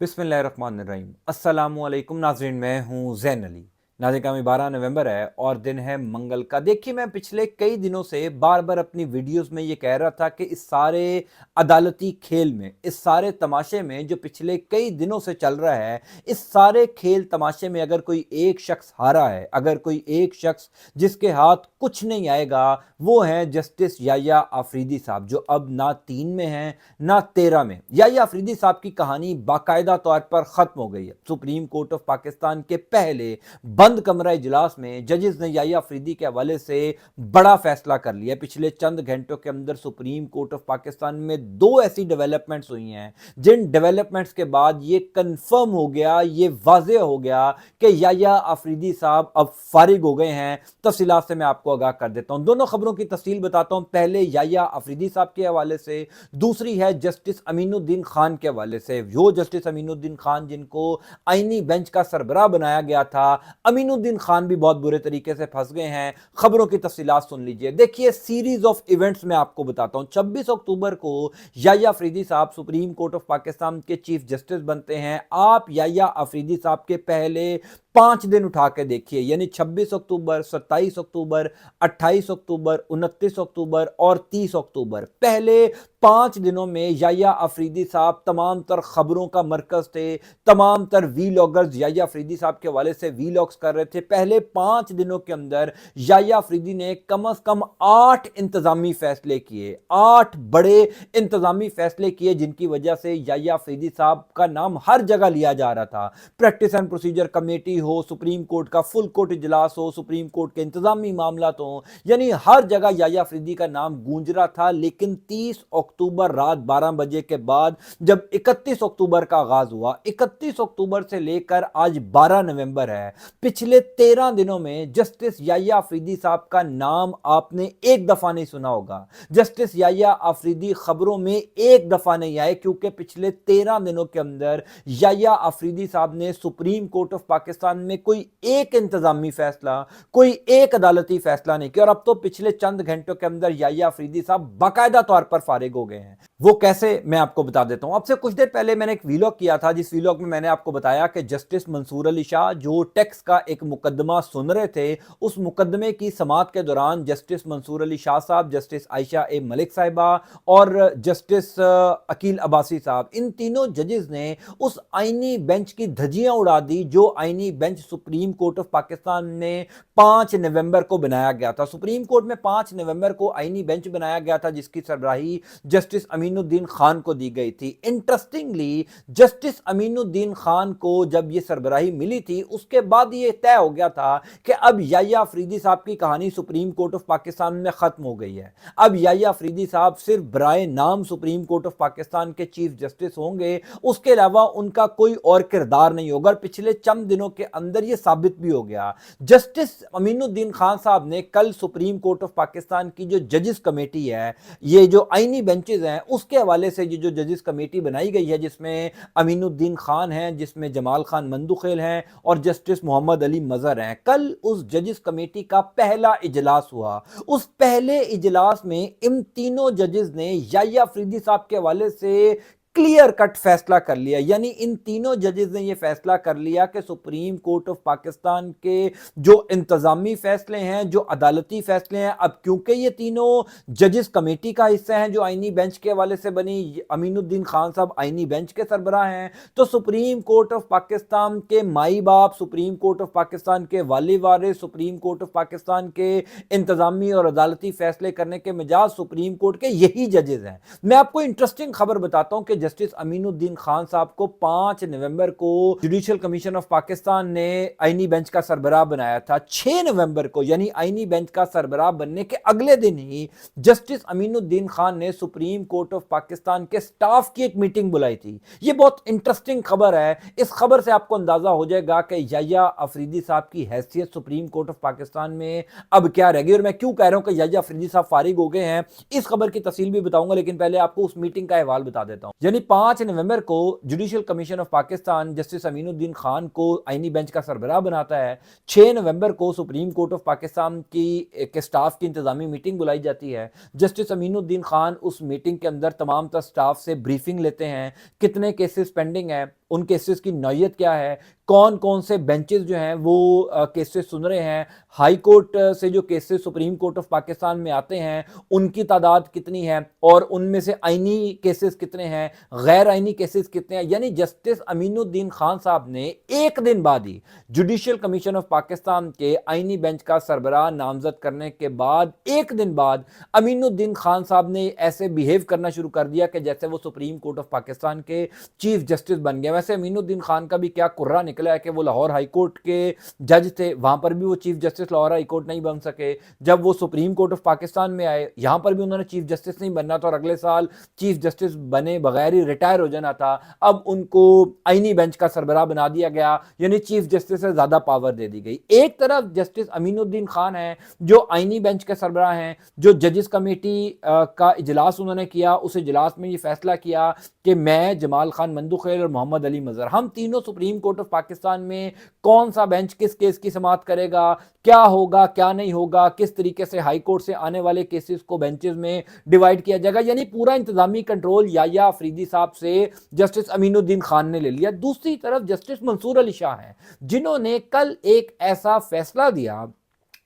बिस्मिल्लाहिर्रहमानिर्रहीम। अस्सलामुअलैकुम नाज़रीन, मैं हूँ ज़ैन अली। नाज़रीन, का 12 नवंबर है और दिन है मंगल का। देखिए, मैं पिछले कई दिनों से बार बार अपनी वीडियोस में ये कह रहा था कि इस सारे अदालती खेल में, इस सारे तमाशे में जो पिछले कई दिनों से चल रहा है, इस सारे खेल तमाशे में अगर कोई एक शख्स हारा है, अगर कोई एक शख्स जिसके हाथ कुछ नहीं आएगा, वो है जस्टिस याह्या आफरीदी साहब, जो अब ना 3 में हैं ना 13 में। याह्या आफरीदी साहब की कहानी बाकायदा तौर पर खत्म हो गई है। सुप्रीम कोर्ट ऑफ पाकिस्तान के पहले बंद कमरा इजलास में जजेस ने याह्या आफरीदी के हवाले से बड़ा फैसला कर लिया। पिछले चंद घंटों के अंदर सुप्रीम कोर्ट ऑफ पाकिस्तान में 2 ऐसी डेवलपमेंट्स हुई हैं जिन डेवलपमेंट्स के बाद ये कंफर्म हो गया, ये वाजे हो गया कि याह्या आफरीदी साहब अब फारिग हो गए हैं। तफसीलात से मैं आपको आगाह कर देता हूं, दोनों खबरों की तफसील बताता हूं। पहले याह्या आफरीदी साहब के हवाले से, दूसरी है जस्टिस अमीनुद्दीन खान के हवाले से। जो जस्टिस अमीनुद्दीन खान जिनको आईनी बेंच का सरबराह बनाया गया था, अमीनुद्दीन खान भी बहुत बुरे तरीके से फंस गए हैं। खबरों की तफसीलात सुन लीजिए। देखिए, सीरीज ऑफ इवेंट्स में आपको बताता हूं। 26 अक्टूबर को याह्या आफरीदी साहब सुप्रीम कोर्ट ऑफ पाकिस्तान के चीफ जस्टिस बनते हैं। आप याह्या आफरीदी साहब के पहले 5 दिन उठा के देखिए, यानी 26 अक्टूबर, 27 अक्टूबर, 28 अक्टूबर, 29 अक्टूबर और 30 अक्टूबर, पहले 5 दिनों में याह्या आफरीदी साहब तमाम तर खबरों का मरकज थे। तमाम तर वीलॉगर्स याह्या आफरीदी साहब के हवाले से वीलॉग्स कर रहे थे। पहले 5 दिनों के अंदर याह्या आफरीदी ने कम से कम 8 इंतजामी फैसले किए, 8 बड़े इंतजामी फैसले किए, जिनकी वजह से याह्या आफरीदी साहब का नाम हर जगह लिया जा रहा था। प्रैक्टिस एंड प्रोसीजर कमेटी हो, सुप्रीम कोर्ट का फुल कोर्ट इजलास हो, सुप्रीम कोर्ट के इंतजामी मामला हो, यानी हर जगह याह्या आफरीदी का नाम गूंज रहा था। लेकिन 30 अक्टूबर रात 12 बजे के बाद जब 31 अक्टूबर का आगाज हुआ, 31 अक्टूबर से लेकर आज 12 नवंबर है, पिछले 13 दिनों में जस्टिस याह्या आफरीदी साहब का नाम आपने एक दफा नहीं सुना होगा। जस्टिस याह्या आफरीदी खबरों में एक दफा नहीं आए, क्योंकि पिछले 13 दिनों के अंदर याह्या आफरीदी साहब ने सुप्रीम कोर्ट ऑफ पाकिस्तान में कोई एक इंतजामी फैसला, कोई एक अदालती फैसला नहीं किया। और अब तो पिछले चंद घंटों के अंदर याह्या आफरीदी साहब बाकायदा तौर पर फारिग हो गए हैं। वो कैसे, मैं आपको बता देता हूं। अब से कुछ देर पहले मैंने एक वीलॉग किया था, जिस वीलॉग में मैंने आपको बताया कि जस्टिस मंसूर अली शाह जो टैक्स का एक मुकदमा सुन रहे थे, उस मुकदमे की समाअत के दौरान जस्टिस मंसूर अली शाह साहब, जस्टिस आयशा ए मलिक साहिबा और जस्टिस अकील अब्बासी साहब, इन तीनों जजेस ने उस आईनी बेंच की धज्जियां उड़ा दी जो आईनी bench supreme court of Pakistan में 5 नवंबर को बनाया गया था। सुप्रीम कोर्ट में 5 नवंबर को आईनी बेंच बनाया गया था, जिसकी सरबराही जस्टिस अमीनुद्दीन खान को दी गई थी। इंटरेस्टिंगली, जस्टिस अमीनुद्दीन खान को जब यह सरबराही मिली थी, उसके बाद यह तय हो गया था कि अब याह्या आफरीदी साहब की कहानी सुप्रीम कोर्ट ऑफ पाकिस्तान में खत्म हो गई है। अब याह्या आफरीदी साहब सिर्फ बराए नाम सुप्रीम कोर्ट ऑफ पाकिस्तान के चीफ जस्टिस होंगे, उसके अलावा उनका कोई और किरदार नहीं होगा। पिछले चंद दिनों के अंदर यह साबित भी हो गया। जस्टिस अमीनुद्दीन खान साहब ने कल सुप्रीम कोर्ट ऑफ पाकिस्तान की जो जजेस कमेटी है, ये जो आईनी बेंचेस हैं, उसके हवाले से ये जो जजेस कमेटी बनाई गई है, जिसमें अमीनुद्दीन खान हैं, जिसमें जमाल खान मंदुखेल हैं और जस्टिस मोहम्मद अली मजहर हैं, कल उस जजेस कमेटी का पहला इजलास हुआ। उस पहले इजलास में इन तीनों जजेस ने याह्या आफरीदी साहब के हवाले से क्लियर कट फैसला कर लिया। यानी इन तीनों जजेस ने यह फैसला कर लिया कि सुप्रीम कोर्ट ऑफ पाकिस्तान के जो इंतजामी फैसले हैं, जो अदालती फैसले हैं, अब क्योंकि ये तीनों जजेस कमेटी का हिस्सा हैं जो आईनी बेंच के हवाले से बनी, अमीनुद्दीन खान साहब आईनी बेंच के सरबराह हैं, तो सुप्रीम कोर्ट ऑफ पाकिस्तान के माई बाप, सुप्रीम कोर्ट ऑफ पाकिस्तान के वाली वारिस, सुप्रीम कोर्ट ऑफ पाकिस्तान के इंतजामी और अदालती फैसले करने के मिजाज सुप्रीम कोर्ट के यही जजेस हैं। मैं आपको इंटरेस्टिंग खबर बताता हूं कि जस्टिस अमीनुद्दीन खान साहब को 5 नवंबर को जुडिशियल कमीशन ऑफ पाकिस्तान ने आईनी बेंच का सरबराह बनाया था। 6 नवंबर को, यानी आईनी बेंच का सरबराह बनने के अगले दिन ही, जस्टिस अमीनुद्दीन खान ने सुप्रीम कोर्ट ऑफ पाकिस्तान के स्टाफ की एक मीटिंग बुलाई थी। यह बहुत इंटरेस्टिंग खबर है। इस खबर से आपको अंदाजा हो जाएगा कि याह्या आफरीदी साहब की हैसियत सुप्रीम कोर्ट ऑफ पाकिस्तान में अब क्या रहेगी। और मैं क्यों कह रहा हूं कि याह्या आफरीदी साहब फारिग हो गए हैं, इस खबर की तफसील भी बताऊंगा, लेकिन पहले आपको उस मीटिंग का अहवाल बता देता हूं। यानी 5 नवंबर को judicial commission of Pakistan justice Aminuddin Khan को आईनी बेंच का सरबराह बनाता है। 6 नवंबर को सुप्रीम कोर्ट ऑफ पाकिस्तान की के स्टाफ की इंतजामी मीटिंग बुलाई जाती है। जस्टिस अमीनुद्दीन खान उस मीटिंग के अंदर तमाम स्टाफ से ब्रीफिंग लेते हैं, कितने केसेस पेंडिंग है, उन केसेस की नौयत क्या है, कौन कौन से बेंचेस जो हैं वो केसेस सुन रहे हैं, हाई कोर्ट से जो cases supreme court of Pakistan में आते हैं उनकी तादाद कितनी है और उनमें से आईनी केसेस कितने हैं, गैर आईनी केसेस कितने हैं। यानी जस्टिस अमीनुद्दीन खान साहब ने एक दिन बाद ही जुडिशियल कमीशन ऑफ पाकिस्तान के आईनी बेंच का सरबराह नामजद करने के बाद एक दिन बाद अमीनुद्दीन खान साहब ने ऐसे बिहेव करना शुरू कर दिया कि जैसे वो सुप्रीम कोर्ट ऑफ पाकिस्तान के चीफ जस्टिस बन गया। वैसे अमीनुद्दीन खान का भी क्या कुर्रा निकला है कि वो लाहौर हाई कोर्ट के जज थे, वहां पर भी वो chief justice Lahore high court नहीं बन सके। जब वो सुप्रीम कोर्ट ऑफ पाकिस्तान में आए यहां पर भी उन्होंने चीफ जस्टिस नहीं बनना था और अगले साल चीफ जस्टिस बने बगैर ही रिटायर हो जाना था। अब उनको आईनी बेंच का सरबराह बना दिया गया, यानी चीफ जस्टिस से ज्यादा पावर दे दी गई। एक तरफ जस्टिस अमीनुद्दीन खान है जो आईनी बेंच के सरबराह हैं, जो जजेस कमेटी का इजलास उन्होंने किया, उस इजलास में ये फैसला किया कि मैं, जमाल खान मंदुखेल और मोहम्मद अली मजहर, हम तीनों सुप्रीम कोर्ट ऑफ पाकिस्तान में कौन सा बेंच किस केस की समाअत करेगा, क्या होगा क्या नहीं होगा, किस तरीके से हाई कोर्ट से आने वाले केसेस को बेंचेस में डिवाइड किया जाएगा, यानी पूरा इंतजामी कंट्रोल याया अफरीदी साहब से जस्टिस अमीनुद्दीन खान ने ले लिया। दूसरी तरफ जस्टिस मंसूर अली शाह हैं जिन्होंने कल एक ऐसा फैसला दिया,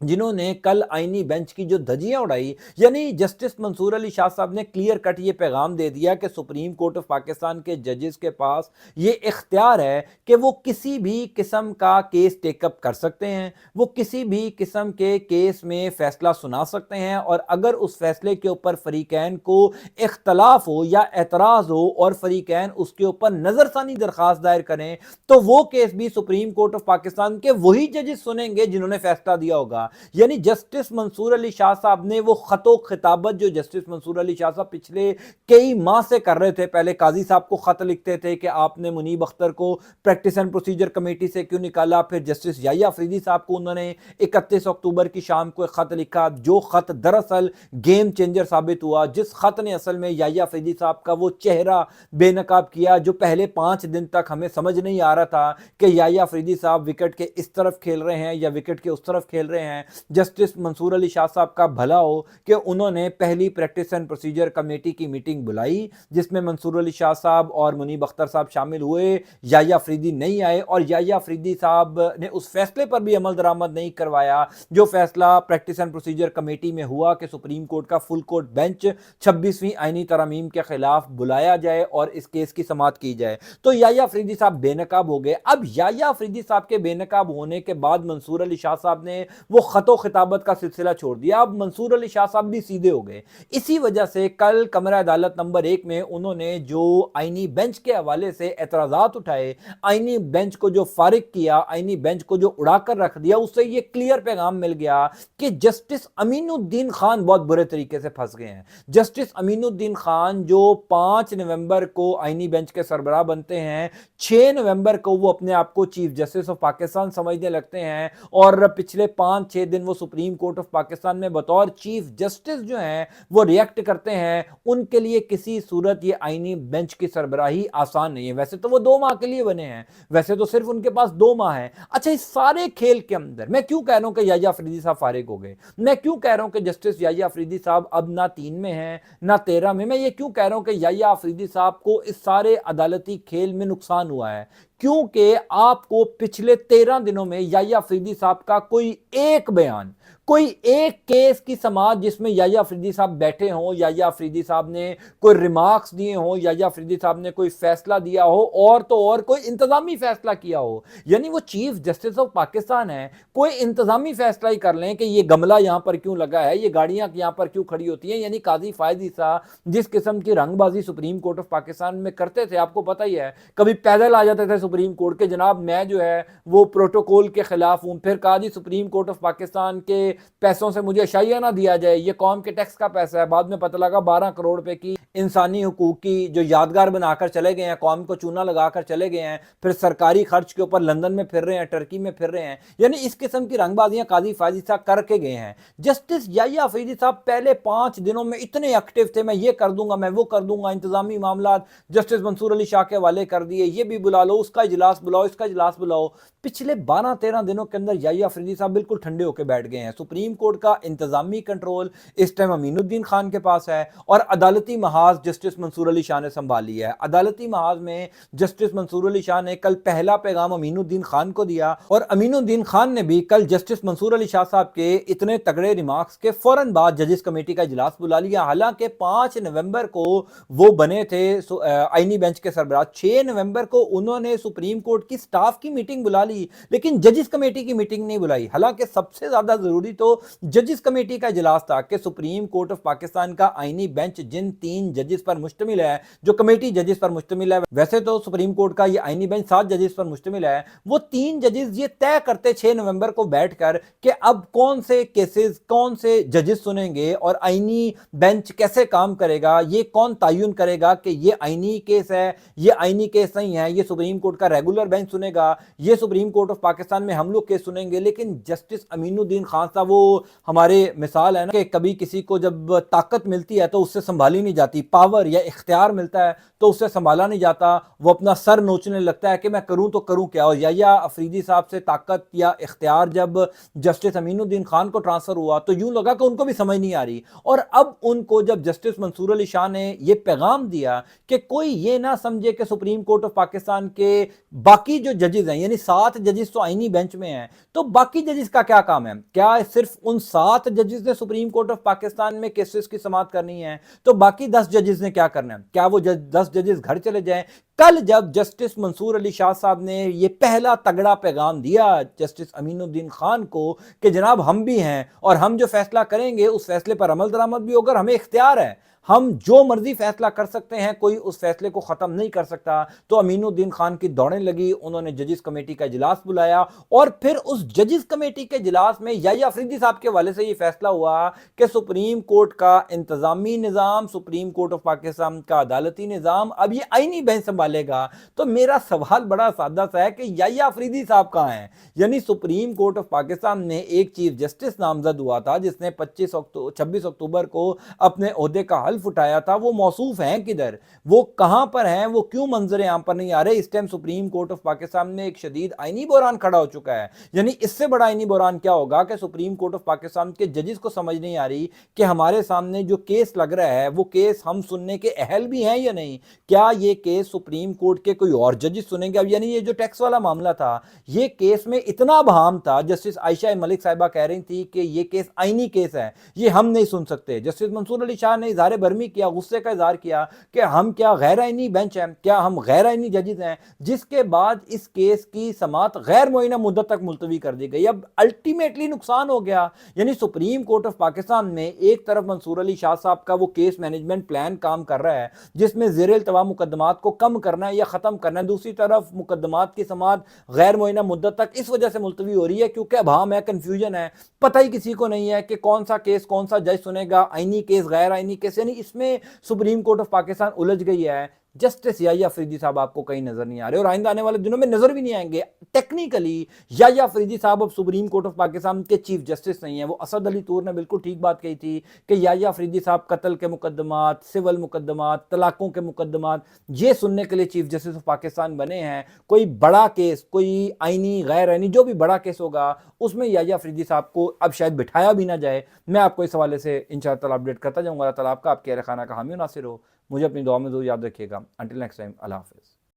जिन्होंने कल आईनी बेंच की जो धज्जियां उड़ाई, यानी जस्टिस मंसूर अली शाह साहब ने क्लियर कट ये पैगाम दे दिया कि सुप्रीम कोर्ट ऑफ पाकिस्तान के जजेस के पास ये इख्तियार है कि वो किसी भी किस्म का केस टेकअप कर सकते हैं, वो किसी भी किस्म के केस में फैसला सुना सकते हैं और अगर उस फैसले के ऊपर फरीकैन को इख्तलाफ हो या एतराज़ हो और फरीकैन उसके ऊपर नज़रसानी दरख्वास्त दायर करें तो वो केस भी सुप्रीम कोर्ट ऑफ पाकिस्तान के वही जजेस सुनेंगे जिन्होंने फैसला दिया होगा। यानी जस्टिस मंसूर अली शाह साहब ने वो खतो खिताबत जो जस्टिस मंसूर अली शाह साहब पिछले कई माह से कर रहे थे, पहले काजी साहब को खत लिखते थे कि आपने मुनीब अख्तर को प्रैक्टिस एंड प्रोसीजर कमेटी से क्यों निकाला, फिर जस्टिस याया अफरीदी साहब को उन्होंने 31 अक्टूबर की शाम को एक खत लिखा, जो खत दरअसल गेम चेंजर साबित हुआ, जिस खत ने असल में याया अफरीदी साहब का वो चेहरा बेनकाब किया जो पहले 5 दिन तक हमें समझ नहीं आ रहा था कि याया अफरीदी साहब विकेट के इस तरफ खेल रहे हैं या विकेट के उस तरफ खेल रहे हैं। जस्टिस मंसूर अली शाह साहब का भला हो कि उन्होंने पहली प्रैक्टिस एंड प्रोसीजर कमेटी की मीटिंग बुलाई जिसमें मंसूर अली शाह साहब और मुनीब अख्तर साहब शामिल हुए, याया अफरीदी नहीं आए और याया अफरीदी साहब ने उस फैसले पर भी अमल दरामद नहीं करवाया जो फैसला प्रैक्टिस एंड प्रोसीजर कमेटी में हुआ कि सुप्रीम कोर्ट का फुल कोर्ट बेंच 26वीं आईनी तरमीम के खिलाफ बुलाया जाए और इस केस की समाअत की जाए। तो याया अफरीदी साहब बेनकाब हो गए। अब याया अफरीदी साहब के बेनकाब होने के बाद मंसूर अली शाह साहब ने वो खतो खिताबत का सिलसिला छोड़ दिया। अब मंसूर अली शाह साहब भी सीधे हो गए। इसी वजह से कल कमरा अदालत नंबर 1 में उन्होंने जो आईनी बेंच के हवाले से एतराजात उठाए, आईनी बेंच को जो फारिग किया, आईनी बेंच को जो उड़ाकर रख दिया, उससे ये क्लियर पैगाम मिल गया कि जस्टिस अमीनुद्दीन खान बहुत बुरे तरीके से फंस गए हैं। जस्टिस अमीनुद्दीन खान जो 5 नवंबर को आईनी बेंच के सरबराह बनते हैं, 6 नवंबर को वो अपने आप को चीफ जस्टिस ऑफ पाकिस्तान समझने लगते हैं और पिछले 5-6 दिन वो सुप्रीम कोर्ट ऑफ पाकिस्तान में बतौर चीफ जस्टिस जो हैं वो रिएक्ट करते हैं। उनके लिए किसी सूरत ये आईनी बेंच की सरबराही आसान नहीं है। वैसे तो वो 2 माह के लिए बने हैं, वैसे तो सिर्फ उनके पास 2 माह है। अच्छा, इस सारे खेल के अंदर मैं क्यों कह रहा हूं कि याया अफरीदी साहब फारिग हो गए, मैं क्यों कह रहा हूं कि जस्टिस याया अफरीदी साहब अब ना 3 में हैं ना 13 में, मैं ये क्यों कह रहा हूं कि याया अफरीदी साहब को इस सारे अदालती खेल में नुकसान हुआ है? क्योंकि आपको पिछले 13 दिनों में याया अफरीदी साहब का कोई एक बयान, कोई एक केस की समाअत जिसमें याया अफरीदी साहब बैठे हों, याया अफरीदी साहब ने कोई रिमार्क्स दिए हों, याया अफरीदी साहब ने कोई फैसला दिया हो और तो और कोई इंतजामी फैसला किया हो, यानी वो चीफ जस्टिस ऑफ पाकिस्तान है, कोई इंतजामी फैसला ही कर लें कि ये गमला यहां पर क्यों लगा है, ये गाड़ियां यहां पर क्यों खड़ी होती हैं। यानी काजी फायद ईसा जिस किस्म की रंगबाजी सुप्रीम कोर्ट ऑफ पाकिस्तान में करते थे, आपको पता ही है, कभी पैदल आ जाते थे सुप्रीम कोर्ट के, जनाब मैं जो है वो प्रोटोकॉल के खिलाफ हूं, फिर कहा जी सुप्रीम कोर्ट ऑफ पाकिस्तान के पैसों से मुझे अशाइया ना दिया जाए, ये कौम के टैक्स का पैसा है। बाद में पता लगा 12 करोड़ रुपए की इंसानी हुकूक की जो यादगार बनाकर चले गए हैं, कौम को चूना लगाकर चले गए हैं, फिर सरकारी खर्च के ऊपर लंदन में फिर रहे हैं, टर्की में फिर रहे हैं। यानी इस किस्म की रंगबाजियां काजी फायद ईसा करके गए हैं। जस्टिस याया अफरीदी साहब पहले 5 दिनों में इतने एक्टिव थे, मैं ये कर दूंगा, मैं वो कर दूंगा, इंतजामी मामला जस्टिस मंसूर अली शाह के हवाले कर दिए, ये भी बुला लो, उसका इजलास बुलाओ, इसका इजलास बुलाओ। पिछले 12-13 दिनों के अंदर याया अफरीदी साहब बिल्कुल ठंडे होकर बैठ गए हैं। सुप्रीम कोर्ट का इंतजामी कंट्रोल इस टाइम अमीनुद्दीन खान के पास है और अदालती महाज जस्टिस मंसूर अली शाह ने संभाली है। अदालती महाज में जस्टिस मंसूर अली शाह ने कल पहला पैगाम अमीनुद्दीन खान को दिया और अमीनुद्दीन खान ने भी कल जस्टिस मंसूर अली शाह साहब के इतने तगड़े रिमार्क्स के फौरन बाद जजेस कमेटी का इजलास बुला लिया। हालांकि 5 नवंबर को वो बने थे आईनी बेंच के सरबराह, 6 नवंबर को उन्होंने सुप्रीम कोर्ट की स्टाफ की मीटिंग बुला ली लेकिन जजेस कमेटी की मीटिंग नहीं बुलाई। हालांकि सबसे ज्यादा जरूरी तो जजेस कमेटी का इजलास था कि सुप्रीम कोर्ट ऑफ पाकिस्तान का आईनी बेंच जिन 3 जजेस पर मुश्तमिल है, जो कमेटी जजेस पर मुश्तमिल है, वैसे तो सुप्रीम कोर्ट का ये आईनी बेंच 7 जजेस पर मुश्तमिल है, वो 3 जजेस ये तय करते 6 नवंबर को बैठकर कि अब कौन से केसेस कौन से जजेस सुनेंगे और आईनी बेंच कैसे काम करेगा, ये कौन तयन करेगा कि ये आईनी केस है, ये आईनी केस नहीं है, ये सुप्रीम कोर्ट का रेगुलर बेंच सुनेगा, ये सुप्रीम कोर्ट ऑफ पाकिस्तान में हम लोग केस सुनेंगे। लेकिन जस्टिस अमीनुद्दीन खान साहब वो हमारे मिसाल है ना कि कभी किसी को जब ताकत मिलती है तो उससे संभाली नहीं जाती, पावर या इख्तियार मिलता है तो उससे संभाला नहीं जाता, वो अपना सर नोचने लगता है कि मैं करूं तो करूं क्या। और या अफरीदी साहब से ताकत या इख्तियार जब जस्टिस अमीनुद्दीन खान को ट्रांसफर हुआ तो यूं लगा कि उनको भी समझ नहीं आ रही। और अब उनको जब जस्टिस मंसूर अली शाह ने ये पैगाम दिया कि कोई ये ना समझे कि सुप्रीम कोर्ट ऑफ पाकिस्तान के बाकी जो जजेस हैं, यानी 7 जजेस तो आईनी बेंच में हैं, तो बाकी जजेस का क्या काम है? क्या सिर्फ उन 7 जजेस ने सुप्रीम कोर्ट ऑफ पाकिस्तान में केसेस की समाअत करनी है? तो बाकी 10 जजेस ने क्या करना है? क्या वो 10 जजेस घर चले जाएं? कल जब जस्टिस मंसूर अली शाह साहब ने ये पहला तगड़ा पैगाम दिया जस्टिस अमीनुद्दीन खान को कि जनाब हम भी हैं और हम जो फैसला करेंगे उस फैसले पर अमल दरामद भी होगा, हमें इख्तियार है, हम जो मर्जी फैसला कर सकते हैं, कोई उस फैसले को खत्म नहीं कर सकता। तो अमीनुद्दीन खान की दौड़ें लगी, उन्होंने जजेस कमेटी का इजलास बुलाया और फिर उस जजेस कमेटी के इजलास में याया अफरीदी साहब के हवाले से ये फैसला हुआ कि सुप्रीम कोर्ट का इंतजामी निज़ाम, सुप्रीम कोर्ट ऑफ पाकिस्तान का अदालती निज़ाम अब ये आईनी बेंच संभालेगा। तो मेरा सवाल बड़ा सादा सा है कि याया अफरीदी साहब कहाँ हैं? यानी सुप्रीम कोर्ट ऑफ पाकिस्तान में एक चीफ जस्टिस नामजद हुआ था जिसने 26 अक्टूबर को अपने ओहदे का हल्फ उठाया था, वो मौसूफ हैं किधर, वो कहां पर हैं, वो क्यों मंजर आम पर नहीं आ रहे? इस time supreme court of Pakistan में एक शदीद आईनी बहरान खड़ा हो चुका है। यानी इससे बड़ा आईनी बहरान क्या होगा कि सुप्रीम कोर्ट ऑफ पाकिस्तान के जजेस को समझ नहीं आ रही कि हमारे सामने जो केस लग रहा है वो केस हम सुनने के अहल भी हैं या नहीं। क्या ये केस सुप्रीम कोर्ट के कोई और जजेस सुनेंगे? अब यानी ये जो टैक्स वाला मामला था, ये केस में इतना बहाम था, जस्टिस आयशा मलिक साहिबा कह रही थी कि ये केस आईनी केस है, ये हम नहीं सुन सकते। जस्टिस मंसूर अली शाह ने इज़हार बरमी किया, गुस्से का इजहार किया कि हम क्या गैर आईनी बेंच हैं, क्या हम गैर आईनी जजेस हैं? जिसके बाद इस केस की समाअत गैर मुअय्यना मुद्दत तक मुलतवी कर दी गई। अब अल्टीमेटली नुकसान हो गया। यानी सुप्रीम कोर्ट ऑफ पाकिस्तान में एक तरफ मंसूर अली शाह साहब का वो केस मैनेजमेंट प्लान काम कर रहा है जिसमें ज़ेर इल्तवा मुकदमात को कम करना है या खत्म करना है, दूसरी तरफ मुकदमात की समाअत गैर मुअय्यना मुद्दत तक इस वजह से मुलतवी हो रही है क्योंकि अभाम है, कंफ्यूजन है, पता ही किसी को नहीं है कि कौन सा केस कौन सा जज सुनेगा, आईनी केस गैर आईनी केस। यानी इसमें सुप्रीम कोर्ट ऑफ पाकिस्तान उलझ गई है। जस्टिस याया अफरीदी साहब आपको कहीं नजर नहीं आ रहे और आइंदा आने वाले दिनों में नजर भी नहीं आएंगे। टेक्निकली याया अफरीदी साहब अब सुप्रीम कोर्ट ऑफ पाकिस्तान के चीफ जस्टिस नहीं है। वो असद अली तूर ने बिल्कुल ठीक बात कही थी कि याया अफरीदी साहब कत्ल के मुकदमात, सिविल मुकदमात, तलाकों के मुकदमात ये सुनने के लिए चीफ जस्टिस ऑफ पाकिस्तान बने हैं। कोई बड़ा केस, कोई आईनी गैर आईनी जो भी बड़ा केस होगा उसमें याया अफरीदी साहब को अब शायद बिठाया भी ना जाए। मैं आपको इस हवाले से इंशाअल्लाह अपडेट करता जाऊँगा। अल्लाह ताला आपका आपके खाना का हामी नासिर हो। मुझे अपनी दुआ में ज़रूर याद रखिएगा। अंटिल नेक्स्ट टाइम, अल्लाह हाफ़िज़।